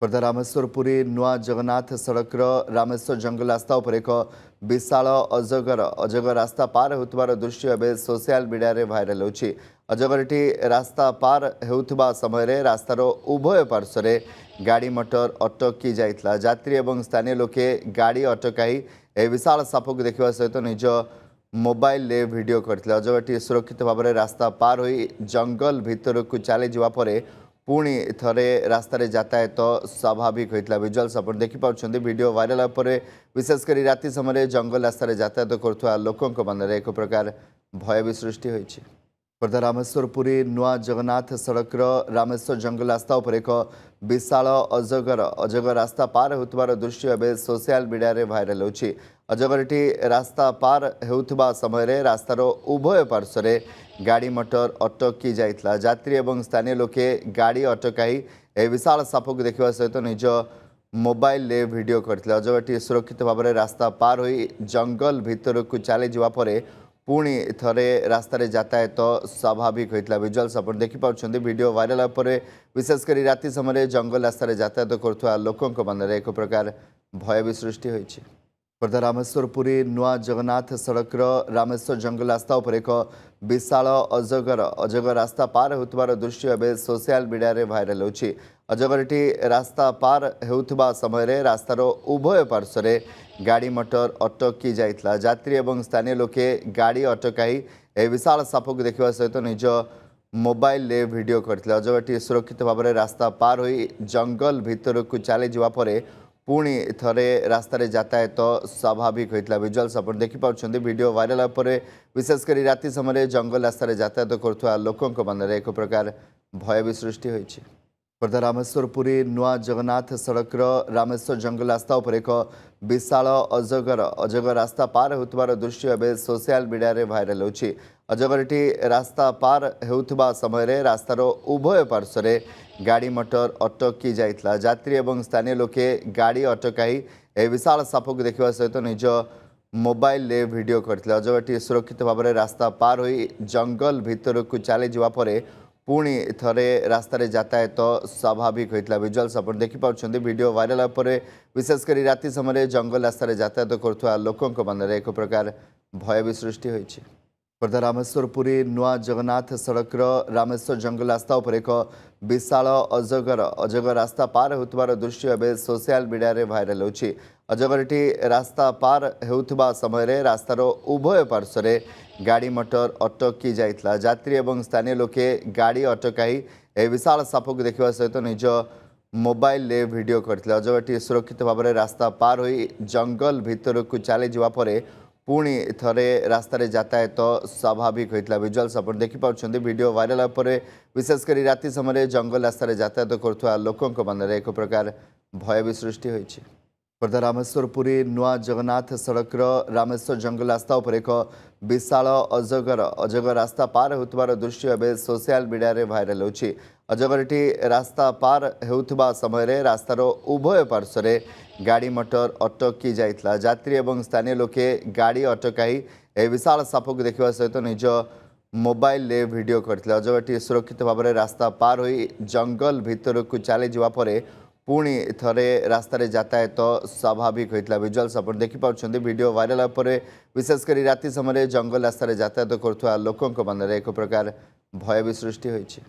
खोर्धा रामेश्वर पुरी नुआ जगन्नाथ सड़कर रामेश्वर जंगल रास्ता उपर एक विशाल अजगर रास्ता पार होउथिबार दृश्य एवं सोशल मीडिया रे भाइराल होछि। अजगरटी रास्ता पार होउथिबा समय रास्तार उभय पार्श्व गाड़ी मोटर अटकी जाइतला। यात्री एवं स्थानीय लोके गाड़ी अटकाई ए विशाल सापक देखा सहित निज मोबाइल ले वीडियो करथिले। अजगरटी सुरक्षित भाव में रास्ता पार होई जंगल भितर को चली जावा परे पुणी थरे रास्तार यातायात स्वाभाविक होता। विजुअल्स आप देखिपुंट वीडियो वायरल पर विशेषकर राति समय जंगल रास्तार यातायात करुवा लोकों मन में एक प्रकार भय भी सृष्टि होती। खोर्धा रामेश्वर पुरी नुआ जगन्नाथ सड़कर रामेश्वर जंगल रास्ता उपर एक विशाल अजगर रास्ता पार होउथिबार दृश्य एवं सोशल मीडिया रे भाइराल होछि। अजगरटी रास्ता पार होउथिबा समय रास्तार उभय पार्श्व गाड़ी मोटर अटकी जाइतला। यात्री एवं स्थानीय लोके गाड़ी अटकाई ए विशाल सापक देखा सहित निज मोबाइल ले वीडियो करथिले। अजगरटी सुरक्षित भाव में रास्ता पार होई जंगल भितर को चली जावा परे पुणी थरे रास्तार यातायात स्वाभाविक होता। विजुअल्स आप देखिपुंट वीडियो वायरल पर विशेषकर राति समय जंगल रास्तार यातायात करुवा लोकों मन में एक प्रकार भय भी सृष्टि होती। खोर्धा रामेश्वर पुरी नुआ जगन्नाथ सड़कर रामेश्वर जंगल रास्ता उपर एक विशाल अजगर रास्ता पार होउथिबार दृश्य एवं सोशल मीडिया रे भाइराल होछि। अजगरटी रास्ता पार होउथिबा समय रास्तार उभय पार्श्व गाड़ी मोटर अटकी जाइतला। यात्री एवं स्थानीय लोके गाड़ी अटकाई ए विशाल सापक देखा सहित निज मोबाइल ले वीडियो करथिले। अजगरटी सुरक्षित भाव में रास्ता पार होई जंगल भितर को चली जावा परे पुणी थरे रास्तार यातायात स्वाभाविक होता। विजुअल्स आप देखिपुंट वीडियो वायरल पर विशेषकर राति समय जंगल रास्तार यातायात करुवा लोकों मन में एक प्रकार भय भी सृष्टि होती। खोर्धा रामेश्वर पुरी नुआ जगन्नाथ सड़कर रामेश्वर जंगल रास्ता उपर एक विशाल अजगर रास्ता पार होउथिबार दृश्य एवं सोशल मीडिया रे भाइराल होछि। अजगरटी रास्ता पार होउथिबा समय रास्तार उभय पार्श्व गाड़ी मोटर अटकी जाइतला। यात्री एवं स्थानीय लोके गाड़ी अटकाई ए विशाल सापक देखा सहित निज मोबाइल ले वीडियो करथिले। अजगरटी सुरक्षित भाव में रास्ता पार होई जंगल भितर को चली जावा परे पुणी थरे रास्तार यातायात स्वाभाविक होता। विजुअल्स आप देखिपुंट वीडियो वायरल पर विशेषकर राति समय जंगल रास्तार यातायात करुवा लोकों मन में एक प्रकार भय भी सृष्टि होती। खोर्धा रामेश्वर पुरी नुआ जगन्नाथ सड़कर रामेश्वर जंगल रास्ता उपर एक विशाल अजगर रास्ता पार होउथिबार दृश्य एवं सोशल मीडिया रे भाइराल होछि। अजगरटी रास्ता पार होउथिबा समय रास्तार उभय पार्श्व गाड़ी मोटर अटकी जाइतला। यात्री एवं स्थानीय लोके गाड़ी अटकाई ए विशाल सापक देखा सहित निज मोबाइल ले वीडियो करथिले। अजगरटी सुरक्षित भाव में रास्ता पार होई जंगल भितर को चली जावा परे पुणी थरे रास्तार यातायात स्वाभाविक होता। विजुअल्स आप देखिपुंट वीडियो वायरल पर विशेषकर राति समय जंगल रास्तार यातायात करुवा लोकों मन में एक प्रकार भय भी सृष्टि होती। खोर्धा रामेश्वर पुरी नुआ जगन्नाथ सड़कर रामेश्वर जंगल रास्ता उपर एक विशाल अजगर रास्ता पार होउथिबार दृश्य एवं सोशल मीडिया रे भाइराल होछि। अजगरटी रास्ता पार होउथिबा समय रास्तार उभय पार्श्व गाड़ी मोटर अटकी जाइतला। यात्री एवं स्थानीय लोके गाड़ी अटकाई ए विशाल सापक देखा सहित निज मोबाइल ले वीडियो करथिले। अजगरटी सुरक्षित भाव में रास्ता पार होई जंगल भितर को चली जावा परे पुणी थरे रास्तार यातायात स्वाभाविक होता। विजुअल्स आप देखिपुंट वीडियो वायरल पर विशेषकर राति समय जंगल रास्तार यातायात करुवा लोकों मन में एक प्रकार भय भी सृष्टि होती।